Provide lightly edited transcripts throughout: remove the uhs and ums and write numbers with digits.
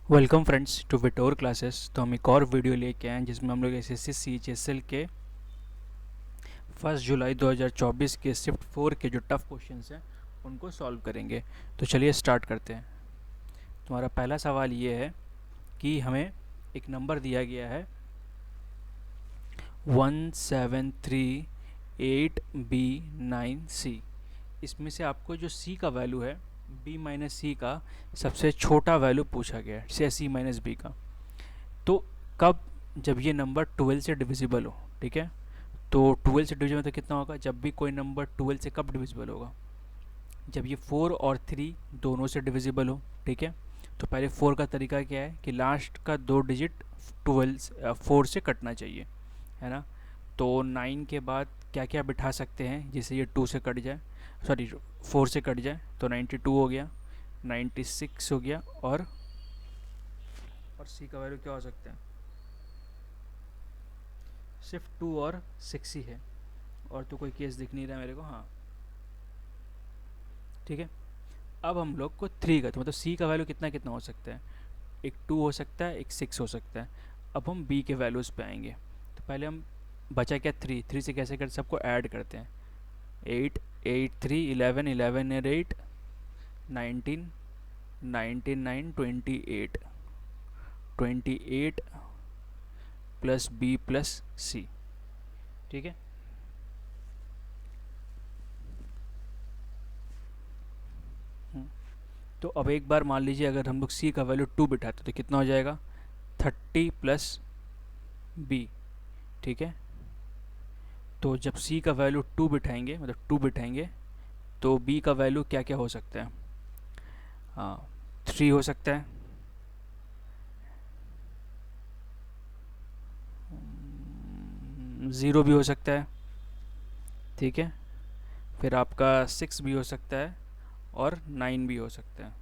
Welcome friends to विटोर classes. तो हम एक और वीडियो लेके आए हैं जिसमें हम लोग एसएससी सीएचएसएल के 1 जुलाई 2024 के शिफ्ट 4 के जो टफ क्वेश्चंस हैं उनको सॉल्व करेंगे। तो चलिए स्टार्ट करते हैं। तुम्हारा पहला सवाल ये है कि हमें एक नंबर दिया गया है 17388B9C। इसमें से आपको जो C का वैल्यू है B माइनस सी का सबसे छोटा वैल्यू पूछा गया है, से C माइनस बी का। तो कब, जब ये नंबर 12 से डिविजिबल हो। ठीक है, तो 12 से डिविजिबल तो कितना होगा, जब भी कोई नंबर 12 से कब डिविजिबल होगा, जब ये 4 और 3 दोनों से डिविजिबल हो। ठीक है, तो पहले 4 का तरीका क्या है कि लास्ट का 2 डिजिट 4 से कटना चाहिए, है ना। तो 9 के बाद क्या क्या बिठा सकते हैं जिससे ये 2 से कट जाए, सॉरी 4 से कट जाए। तो 92 हो गया, 96 हो गया, और सी का वैल्यू क्या हो सकता है, सिर्फ 2 और 6 ही है, और तो कोई केस दिख नहीं रहा मेरे को। हाँ ठीक है, अब हम लोग को 3 का, तो मतलब सी का वैल्यू कितना कितना हो सकता है, एक 2 हो सकता है, एक 6 हो सकता है। अब हम बी के वैल्यूज़ पे आएंगे। तो पहले हम बचा क्या, 3 से कैसे करते, सबको ऐड करते हैं। 8 8 3 11 11 और 8 19 19 9 28 28 प्लस बी प्लस सी। ठीक है, तो अब एक बार मान लीजिए अगर हम लोग सी का वैल्यू 2 बिठाते तो कितना हो जाएगा, 30 प्लस बी। ठीक है, तो जब सी का वैल्यू 2 बिठाएंगे, मतलब 2 बिठाएंगे, तो बी का वैल्यू क्या क्या हो सकता है। हाँ, 3 हो सकता है, 0 भी हो सकता है। ठीक है, फिर आपका 6 भी हो सकता है, और 9 भी हो सकता है।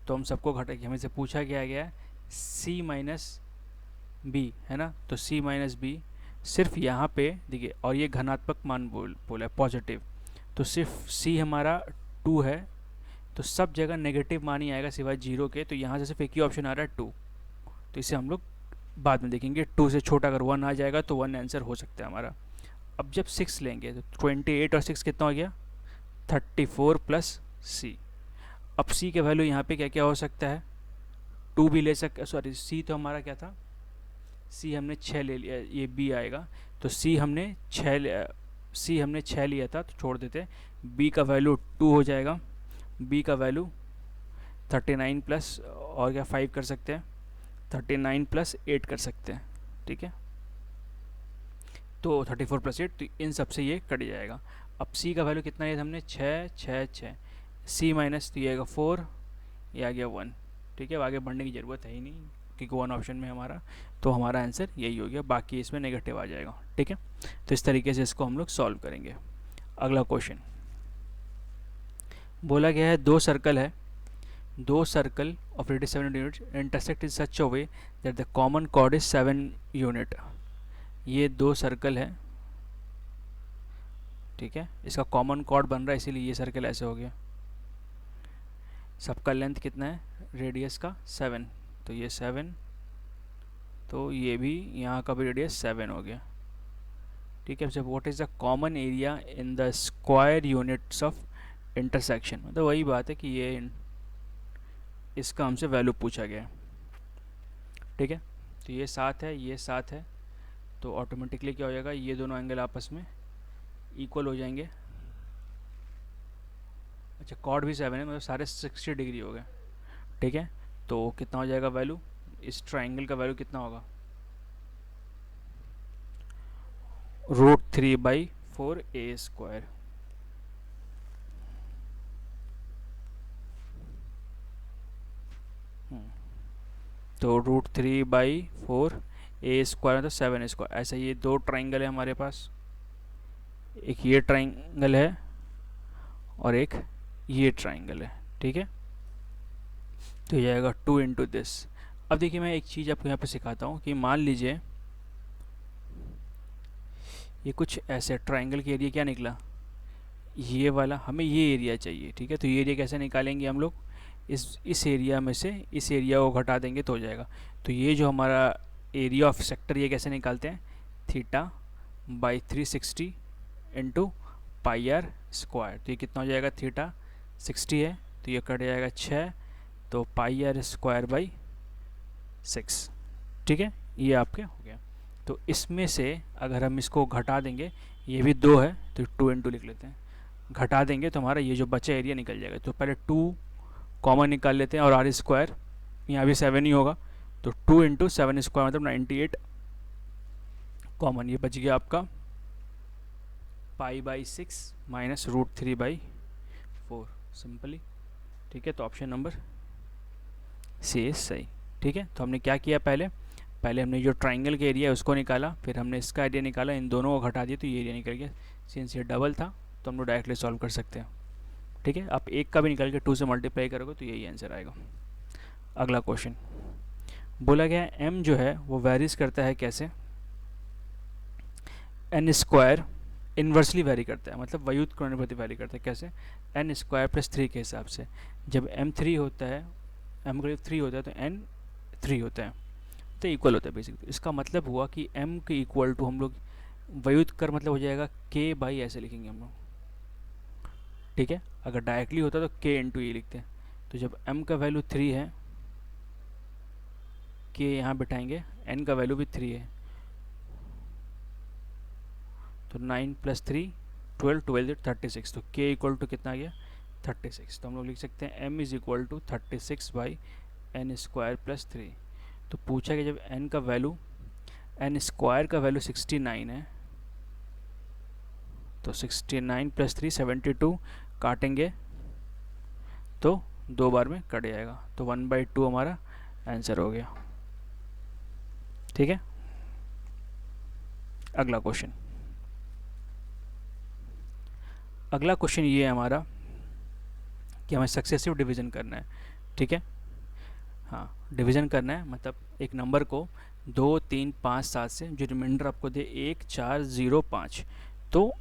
तो हम सबको घटा के हमें से पूछा गया है सी माइनस बी, है ना। तो सी माइनस बी सिर्फ यहाँ पे देखिए, और ये धनात्मक मान बोला है, पॉजिटिव। तो सिर्फ सी हमारा 2 है, तो सब जगह नेगेटिव मान ही आएगा सिवाय 0 के। तो यहाँ से सिर्फ एक ही ऑप्शन आ रहा है 2, तो इसे हम लोग बाद में देखेंगे। 2 से छोटा अगर 1 आ जाएगा तो 1 आंसर हो सकता है हमारा। अब जब 6 लेंगे तो 28 और 6 कितना हो गया, 34 प्लस सी। अब सी के वैल्यू यहाँ पे क्या क्या हो सकता है, 2 भी ले सकते, सॉरी सी तो हमारा क्या था, सी हमने 6 ले लिया, ये बी आएगा। तो सी हमने 6 लिया था, तो छोड़ देते। बी का वैल्यू 2 हो जाएगा, बी का वैल्यू 39 प्लस और क्या 5 कर सकते हैं, 39 प्लस 8 कर सकते हैं। ठीक है, तो 34 प्लस 8, तो इन सब से ये कट जाएगा। अब सी का वैल्यू कितना है, हमने 6 6 6, सी माइनस तो ये आएगा 4, ये आ गया 1। ठीक है, आगे बढ़ने की ज़रूरत है ही नहीं क्योंकि 1 ऑप्शन में हमारा, तो हमारा आंसर यही हो गया, बाकी इसमें नेगेटिव आ जाएगा। ठीक है, तो इस तरीके से इसको हम लोग सॉल्व करेंगे। अगला क्वेश्चन बोला गया है, दो circle of radius 7 unit intersect in such a way that the common chord is 7 unit. ये 2 सर्कल है, ठीक है, इसका कॉमन कॉर्ड बन रहा है, इसीलिए ये सर्कल ऐसे हो गया। सबका लेंथ कितना है, रेडियस का 7, तो ये 7, तो ये भी यहाँ का भी रेडियस 7 हो गया। ठीक है, what is the common area in the square units of intersection, मतलब वही बात है कि ये इसका हमसे वैल्यू पूछा गया है। ठीक है, तो ये 7 है, ये 7 है, तो ऑटोमेटिकली क्या हो जाएगा, ये दोनों एंगल आपस में इक्वल हो जाएंगे। अच्छा, कॉर्ड भी 7 है, मतलब सारे 60 डिग्री हो गए। ठीक है, तो कितना हो जाएगा वैल्यू, इस ट्राइंगल का वैल्यू कितना होगा, √3/4 a²। तो √3/4 a² मतलब 7 a²। ऐसा ये 2 ट्राइंगल है हमारे पास, एक ये ट्राइंगल है और एक ये ट्राइंगल है। ठीक है, तो ये आएगा 2 इंटू दिस। अब देखिए, मैं एक चीज़ आपको यहाँ पे सिखाता हूँ कि मान लीजिए ये कुछ ऐसे ट्राइंगल के एरिया क्या निकला, ये वाला हमें ये एरिया चाहिए। ठीक है, तो ये एरिया कैसे निकालेंगे हम लोग, इस एरिया में से इस एरिया को घटा देंगे तो हो जाएगा। तो ये जो हमारा एरिया ऑफ सेक्टर, ये कैसे निकालते हैं, theta by 360 into pi r square. तो ये कितना हो जाएगा, थीटा 60 है तो ये कट जाएगा 6, तो पाई आर स्क्वायर बाई 6। ठीक है, ये आपके हो गया। तो इसमें से अगर हम इसको घटा देंगे, ये भी 2 है तो 2 इंटू लिख लेते हैं, घटा देंगे तो हमारा ये जो बचा एरिया निकल जाएगा। तो पहले 2 कॉमन निकाल लेते हैं और आर स्क्वायर यहाँ भी 7 ही होगा, तो 2 इंटू 7 स्क्वायर मतलब 98 कॉमन, ये बच गया आपका पाई बाई 6 माइनस √3/4 सिंपली। ठीक है, तो ऑप्शन नंबर सी इज सही। ठीक है, तो हमने क्या किया, पहले हमने जो ट्राइंगल का एरिया है उसको निकाला, फिर हमने इसका एरिया निकाला, इन दोनों को घटा दिया तो ये एरिया निकल गया। सिंस ये डबल था तो हम लोग डायरेक्टली सॉल्व कर सकते हैं। ठीक है, आप एक का भी निकाल के 2 से मल्टीप्लाई करोगे तो यही आंसर आएगा। अगला क्वेश्चन बोला गया m जो है वो वेरीज करता है कैसे, n स्क्वायर इन्वर्सली वेरी करता है, मतलब व्युत क्रमानुपाती वेरी करता है कैसे, n स्क्वायर प्लस 3 के हिसाब से। जब m 3 होता है, m करीब 3 होता है तो n 3 होता है, तो इक्वल होता है बेसिक। तो इसका मतलब हुआ कि m के इक्वल टू हम लोग व्युत कर मतलब हो जाएगा k बाई ऐसे लिखेंगे हम लोग। ठीक है, अगर डायरेक्टली होता तो k इंटू ये लिखते हैं। तो जब m का वैल्यू 3 है, k यहाँ बिठाएंगे, n का वैल्यू भी 3 है, तो 9 प्लस 3 12, 12 36, तो k इक्वल टू कितना आ गया 36। तो हम लोग लिख सकते हैं m is equal to 36 by n square plus 3। तो पूछा कि जब n का वैल्यू, n स्क्वायर का वैल्यू 69 है, तो 69 प्लस 3 72, काटेंगे तो 2 बार में कट जाएगा, तो 1/2 हमारा आंसर हो गया। ठीक है, अगला क्वेश्चन ये है हमारा कि हमें सक्सेसिव डिवीज़न करना है। ठीक है, हाँ डिवीज़न करना है, मतलब एक नंबर को 2, 3, 5, 7 से, जो रिमाइंडर आपको दे 1, 4, 0, 5, तो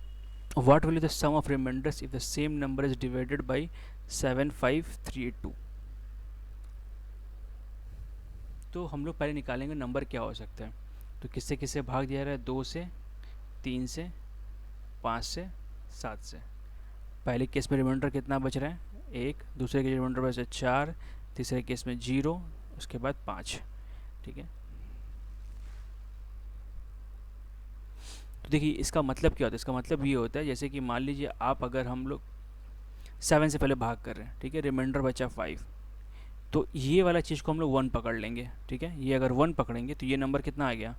what will be the sum of reminders if the same number is divided by 7, 5, 3, 2। तो हम लोग पहले निकालेंगे नंबर क्या हो सकता है। तो किससे किससे भाग दिया रहा है, 2 से, 3 से, 5 से, 7 से। पहले केस में रिमाइंडर कितना बच रहा है, 1, दूसरे के रिमाइंडर बच रहा है 4, तीसरे केस में 0, उसके बाद 5। ठीक है, तो देखिए इसका मतलब क्या होता है, इसका मतलब ये होता है जैसे कि मान लीजिए आप, अगर हम लोग 7 से पहले भाग कर रहे हैं, ठीक है, रिमाइंडर बचा 5, तो ये वाला चीज़ को हम लोग 1 पकड़ लेंगे। ठीक है, ये अगर 1 पकड़ेंगे तो ये नंबर कितना आ गया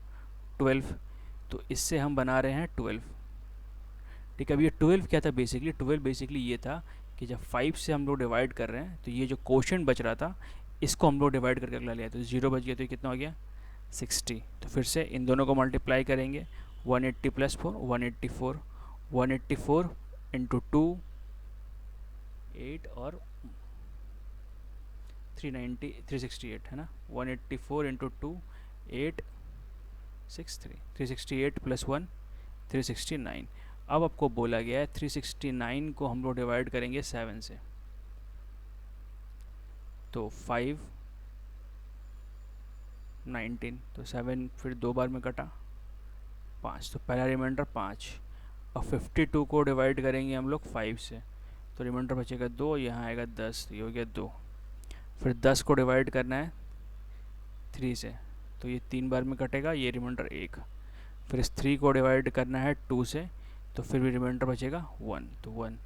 12, तो इससे हम बना रहे हैं 12। ठीक है, अब ये 12 क्या था, बेसिकली 12 बेसिकली ये था कि जब 5 से हम लोग डिवाइड कर रहे हैं तो ये जो क्वोशिएंट बच रहा था इसको हम लोग डिवाइड करके अगला लिया, तो 0 बच गया, तो ये कितना हो गया 60। तो फिर से इन दोनों को मल्टीप्लाई करेंगे, 180 प्लस 4 184, 184 इंटू 2 8 और 368 है ना, 184 इंटू 2 863, 368 प्लस 1 369। अब आपको बोला गया है 369 को हम लोग डिवाइड करेंगे 7 से, तो 5 19, तो 7 फिर 2 बार में कटा 5, तो पहला रिमाइंडर 5, और 52 को डिवाइड करेंगे हम लोग 5 से, तो रिमाइंडर बचेगा 2, यहाँ आएगा 10, ये हो गया 2। फिर 10 को डिवाइड करना है 3 से, तो ये 3 बार में कटेगा, ये रिमाइंडर 1। फिर इस 3 को डिवाइड करना है 2 से, तो फिर भी रिमाइंडर बचेगा 1, तो 1,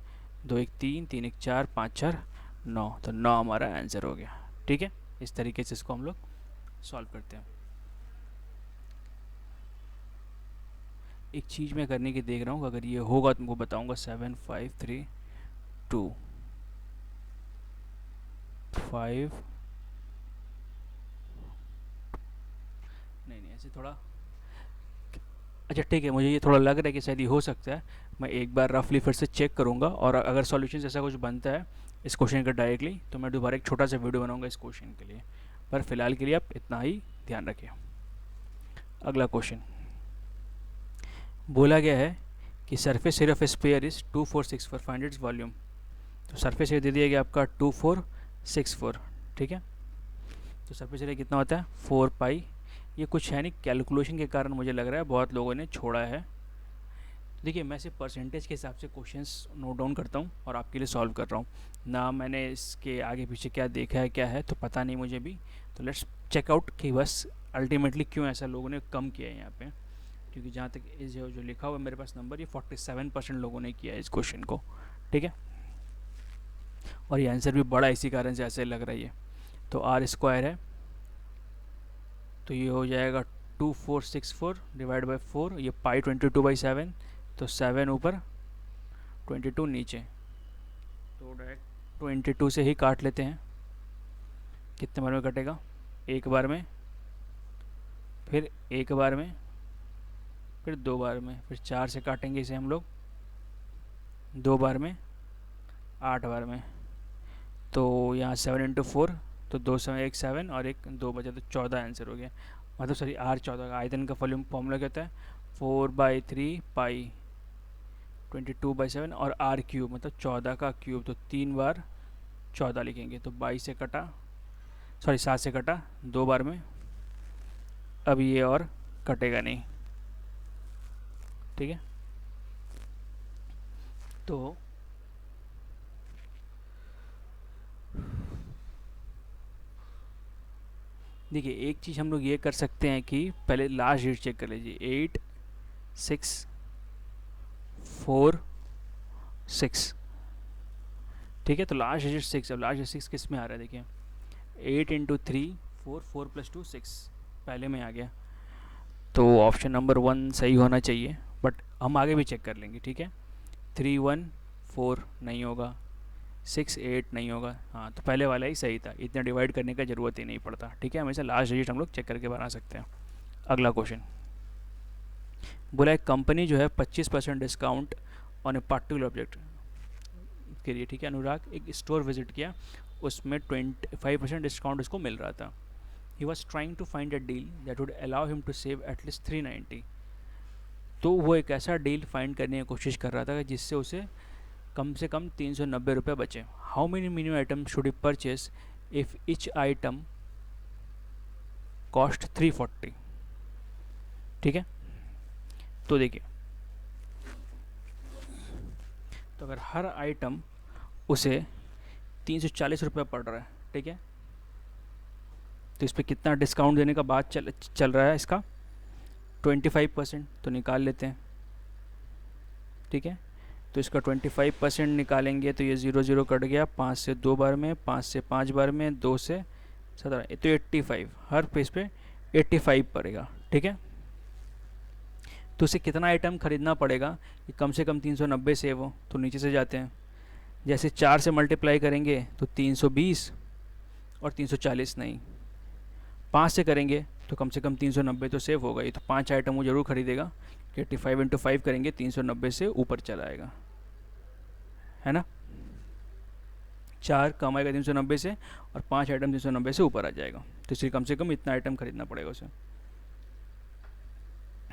2 1 3, 3 1 4, 5 4 9, तो 9 हमारा आंसर हो गया। ठीक है, इस तरीके से इसको हम लोग सॉल्व करते हैं। एक चीज़ मैं करने की देख रहा हूँ, अगर ये होगा तुमको बताऊँगा। 7 5 3 2 5, नहीं ऐसे थोड़ा, अच्छा ठीक है, मुझे ये थोड़ा लग रहा है कि शायद ये हो सकता है। मैं एक बार रफली फिर से चेक करूँगा, और अगर सॉल्यूशन ऐसा कुछ बनता है इस क्वेश्चन का डायरेक्टली, तो मैं दोबारा एक छोटा सा वीडियो बनाऊँगा इस क्वेश्चन के लिए। पर फिलहाल के लिए आप इतना ही ध्यान रखिए। अगला क्वेश्चन बोला गया है कि surface area of sphere is 2464, find its volume. तो सरफेस एरिया दे दिया गया आपका 2464, 64, ठीक है। तो सरफेस एरिया कितना होता है 4 पाई। ये कुछ है नहीं, कैलकुलेशन के कारण मुझे लग रहा है बहुत लोगों ने छोड़ा है। देखिए मैं सिर्फ परसेंटेज के हिसाब से क्वेश्चंस नोट डाउन करता हूँ और आपके लिए सॉल्व कर रहा हूँ ना, मैंने इसके आगे पीछे क्या देखा है क्या है तो पता नहीं मुझे भी। तो लेट्स चेकआउट कि बस अल्टीमेटली क्यों ऐसा लोगों ने कम किया है यहाँ पे, क्योंकि जहाँ तक इस जो लिखा हुआ है मेरे पास नंबर, ये 47% लोगों ने किया है इस क्वेश्चन को, ठीक है। और ये आंसर भी बड़ा इसी कारण से ऐसे लग रहा है ये। तो आर स्क्वायर है तो ये हो जाएगा 2464 डिवाइड बाई 4, ये पाई 22/7, तो 7 ऊपर 22 नीचे, तो डायरेक्ट 22 से ही काट लेते हैं। कितने बार में कटेगा, एक बार में, फिर एक बार में, फिर दो बार में, फिर 4 से काटेंगे इसे हम लोग, 2 बार में, 8 बार में। तो यहाँ 7 इंटू 4, तो 2 7 1 7 और एक 2 बचा, तो 14 आंसर हो गया। मतलब सॉरी आर 14 का आयतन का वॉल्यूम फॉर्मूला क्या होता है 4/3 पाई 22/7 और आर क्यूब मतलब 14 का क्यूब, तो 3 बार 14 लिखेंगे। तो 22 से कटा, सॉरी 7 से कटा 2 बार में, अब ये और कटेगा नहीं, ठीक है। तो देखिए एक चीज़ हम लोग ये कर सकते हैं कि पहले लास्ट डिजिट चेक कर लीजिए, 8 6 4 6, ठीक है। तो लास्ट डिजिट 6, अब लास्ट डिजिट 6 किस में आ रहा है देखिए, 8 इंटू 3 4, 4 + 2 6 पहले में आ गया। तो ऑप्शन नंबर 1 सही होना चाहिए, बट हम आगे भी चेक कर लेंगे, ठीक है। 3 1 4 नहीं होगा, 6 8 नहीं होगा, हाँ तो पहले वाला ही सही था, इतना डिवाइड करने का ज़रूरत ही नहीं पड़ता, ठीक है। हमेशा लास्ट डिजिट हम लोग चेक करके बना सकते हैं। अगला क्वेश्चन बोला एक कंपनी जो है 25% discount on a particular object के लिए, ठीक है। अनुराग एक स्टोर विजिट किया, उसमें 25% डिस्काउंट उसको मिल रहा था। He was trying to find a deal that would allow him to save at least 390। तो वो एक ऐसा डील फाइंड करने की कोशिश कर रहा था जिससे उसे कम से कम 390 रुपये बचे। How many minimum item should he purchase if etch item cost 340, ठीक है। तो देखिए, तो अगर हर आइटम उसे 340 रुपये पड़ रहा है, ठीक है, तो इस पर कितना डिस्काउंट देने का बात चल रहा है इसका 25%, तो निकाल लेते हैं, ठीक है। तो इसका 25% निकालेंगे तो ये 0 0 कट गया, 5 से 2 बार में, 5 से 5 बार में, 2 से 17, तो 85, हर पेज पे 85 पड़ेगा, ठीक है। तो उसे कितना आइटम खरीदना पड़ेगा कि कम से कम 390 सेव हो, तो नीचे से जाते हैं, जैसे 4 से मल्टीप्लाई करेंगे तो 320 और 340 नहीं, 5 से करेंगे तो कम से कम 390 तो सेव होगा ही, तो 5 आइटम वो ज़रूर खरीदेगा। 85 इंटू 5 करेंगे 390 से ऊपर चला आएगा, है ना। 4 कम आएगा 390 से और 5 आइटम 390 से ऊपर आ जाएगा, तो इसलिए कम से कम इतना आइटम खरीदना पड़ेगा उसे।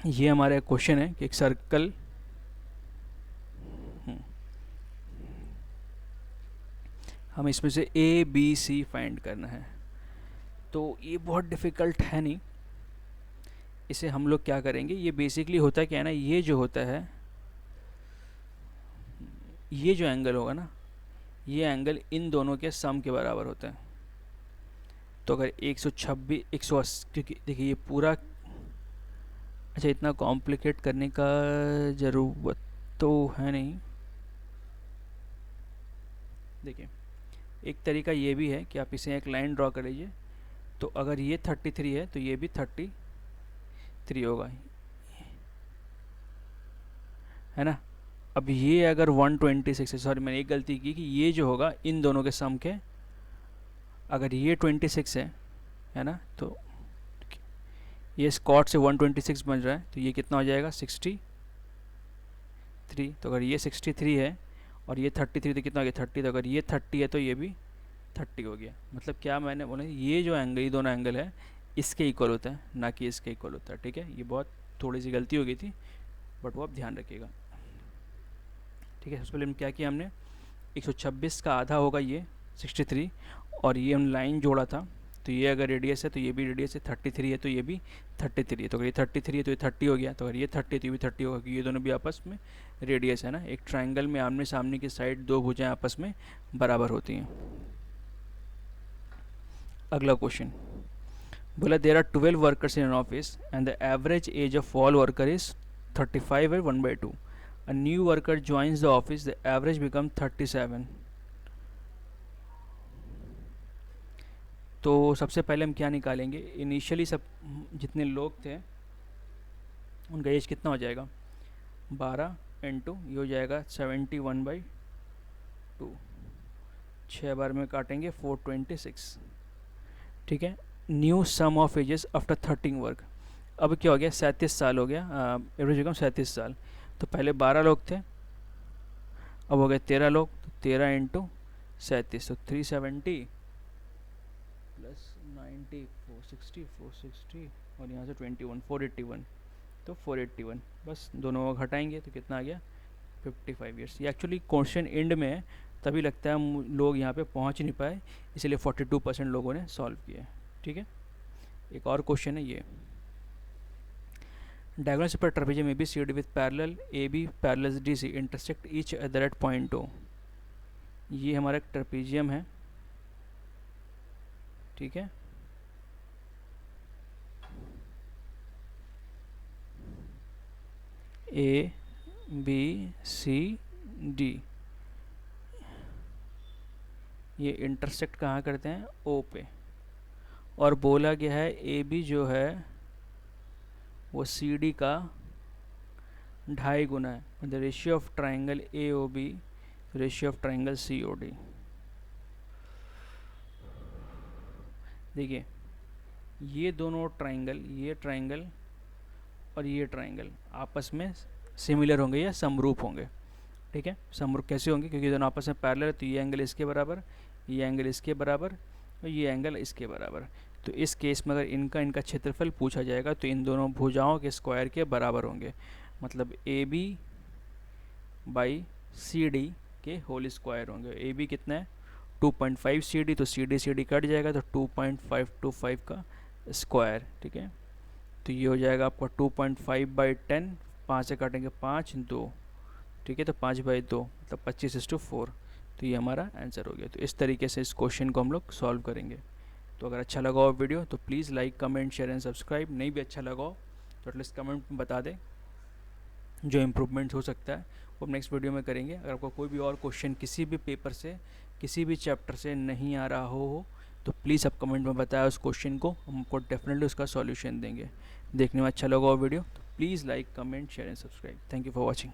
ये हमारा क्वेश्चन है कि एक सर्कल हम इसमें से ए बी सी फाइंड करना है, तो ये बहुत डिफ़िकल्ट है नहीं। इसे हम लोग क्या करेंगे, ये बेसिकली होता है क्या है ना, ये जो होता है, ये जो एंगल होगा ना, ये एंगल इन दोनों के सम के बराबर होता है। तो अगर 126 180, क्योंकि देखिए ये पूरा, अच्छा इतना कॉम्प्लिकेट करने का ज़रूरत तो है नहीं। देखिए एक तरीका ये भी है कि आप इसे एक लाइन ड्रॉ कर लीजिए, तो अगर ये 33 है तो ये भी 33 होगा, है ना। अब ये अगर 126 है, सॉरी मैंने एक गलती की कि ये जो होगा इन दोनों के सम के, अगर ये 26 है ना, तो ये स्कॉट से 126 बन रहा है, तो ये कितना हो जाएगा 63। तो अगर ये 63 है और ये 33 तो कितना हो गया 30, तो अगर ये 30 है तो ये भी 30 हो गया। मतलब क्या मैंने बोला, ये जो एंगल, ये दोनों एंगल है इसके इक्वल होता है, ना कि इसके इक्वल होता है, ठीक है। ये बहुत थोड़ी सी गलती हो गई थी, बट वो आप ध्यान रखिएगा, ठीक है। सबसे पहले क्या किया हमने, 126 का आधा होगा ये 63, और ये हम लाइन जोड़ा था, तो ये अगर रेडियस है तो ये भी रेडियस है, 33 है तो ये भी 33 है, तो अगर ये 33 है तो ये 30 हो गया, तो अगर ये 30 है तो ये भी 30 होगा, क्योंकि ये दोनों भी आपस में रेडियस है ना। एक ट्राइंगल में आमने सामने की साइड दो भुजाएं आपस में बराबर होती हैं। अगला क्वेश्चन बोला there are 12 workers in an office and the average age of all worker is 35 है 1/2। A new worker joins the office, the average become 37। तो सबसे पहले हम क्या निकालेंगे, इनिशियली सब जितने लोग थे उनका एज कितना हो जाएगा, 12 इंटू ये हो जाएगा 71/2, 6 बार में काटेंगे 426, ठीक है। New sum of ages after 13 work, अब क्या हो गया 37 साल हो गया, एवरेज बिकम 37 साल। तो पहले 12 लोग थे, अब हो गए 13 लोग, तो 13 इंटू 37, तो 370 प्लस 90 460 और यहाँ से 21 481, तो 481 बस दोनों को घटाएंगे तो कितना आ गया 55 ईयर्स। ये एक्चुअली क्वेश्चन एंड में है, तभी लगता है लोग यहाँ पे पहुँच नहीं पाए, इसलिए 42% लोगों ने सॉल्व किया है, ठीक है। एक और क्वेश्चन है ये, diagonal separate trapezium ABCD with parallel AB parallel DC intersect each other at point O। ये हमारा एक ट्रापेजियम है, ठीक है। ABCD ये इंटरसेक्ट कहाँ करते हैं, O पे, और बोला गया है AB जो है वो CD का 2.5 गुना है, the ratio of triangle AOB ratio of triangle COD। देखिए ये दोनों ट्राइंगल, ये ट्राइंगल और ये ट्राइंगल आपस में सिमिलर होंगे या समरूप होंगे, ठीक है। समरूप कैसे होंगे, क्योंकि दोनों आपस में पैरेलल है, तो ये एंगल इसके बराबर, ये एंगल इसके बराबर और ये एंगल इसके बराबर। तो इस केस में अगर इनका क्षेत्रफल पूछा जाएगा तो इन दोनों भुजाओं के स्क्वायर के बराबर होंगे, मतलब AB बाई CD के होल स्क्वायर होंगे। AB कितना है 2.5 CD, तो CD कट जाएगा तो 2.525 का स्क्वायर, ठीक है। तो ये हो जाएगा आपका 2.5/10, 5 से काटेंगे 5 2, ठीक है, तो 5/2 मतलब 25:4, तो ये हमारा आंसर हो गया। तो इस तरीके से इस क्वेश्चन को हम लोग सॉल्व करेंगे। तो अगर अच्छा लगा हो वीडियो तो please like comment share and subscribe, नहीं भी अच्छा लगा हो तो एटलीस्ट कमेंट में बता दें, जो इम्प्रूवमेंट हो सकता है वो नेक्स्ट वीडियो में करेंगे। अगर आपको कोई भी और क्वेश्चन किसी भी पेपर से किसी भी चैप्टर से नहीं आ रहा हो तो प्लीज़ आप कमेंट में बताया उस क्वेश्चन को, हम आपको डेफिनेटली उसका सॉल्यूशन देंगे। देखने में अच्छा लगा हो वीडियो तो please like comment share and subscribe. Thank you for watching.